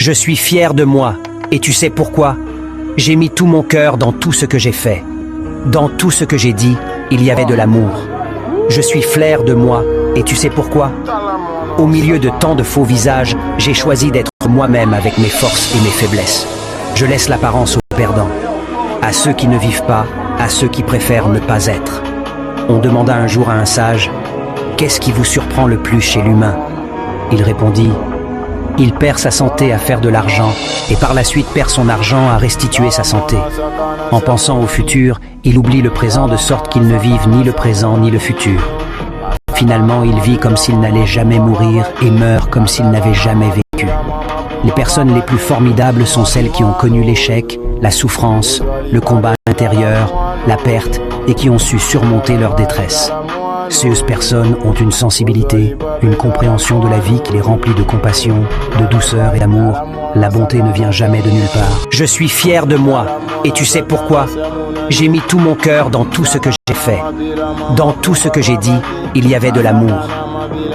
Je suis fier de moi, et tu sais pourquoi? J'ai mis tout mon cœur dans tout ce que j'ai fait. Dans tout ce que j'ai dit, il y avait de l'amour. Je suis fier de moi, et tu sais pourquoi? Au milieu de tant de faux visages, j'ai choisi d'être moi-même avec mes forces et mes faiblesses. Je laisse l'apparence aux perdants, à ceux qui ne vivent pas, à ceux qui préfèrent ne pas être. On demanda un jour à un sage, « Qu'est-ce qui vous surprend le plus chez l'humain ?» Il répondit, « Il perd sa santé à faire de l'argent et par la suite perd son argent à restituer sa santé. En pensant au futur, il oublie le présent de sorte qu'il ne vive ni le présent ni le futur. Finalement, il vit comme s'il n'allait jamais mourir et meurt comme s'il n'avait jamais vécu. Les personnes les plus formidables sont celles qui ont connu l'échec, la souffrance, le combat intérieur, la perte et qui ont su surmonter leur détresse. Ces personnes ont une sensibilité, une compréhension de la vie qui les remplit de compassion, de douceur et d'amour. La bonté ne vient jamais de nulle part. Je suis fier de moi, et tu sais pourquoi? J'ai mis tout mon cœur dans tout ce que j'ai fait. Dans tout ce que j'ai dit, il y avait de l'amour.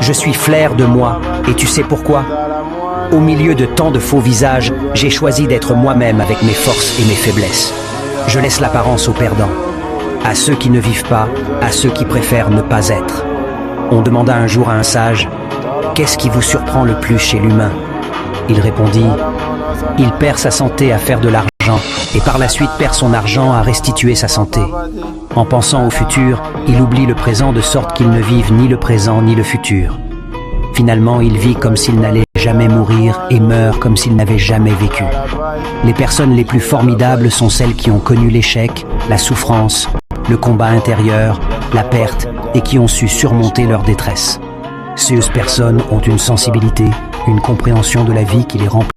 Je suis fier de moi, et tu sais pourquoi? Au milieu de tant de faux visages, j'ai choisi d'être moi-même avec mes forces et mes faiblesses. Je laisse l'apparence aux perdants, à ceux qui ne vivent pas, à ceux qui préfèrent ne pas être. On demanda un jour à un sage, « Qu'est-ce qui vous surprend le plus chez l'humain ?» Il répondit, « Il perd sa santé à faire de l'argent et par la suite perd son argent à restituer sa santé. En pensant au futur, il oublie le présent de sorte qu'il ne vive ni le présent ni le futur. Finalement, il vit comme s'il n'allait jamais mourir et meurt comme s'il n'avait jamais vécu. Les personnes les plus formidables sont celles qui ont connu l'échec, la souffrance, le combat intérieur, la perte et qui ont su surmonter leur détresse. Ces personnes ont une sensibilité, une compréhension de la vie qui les remplit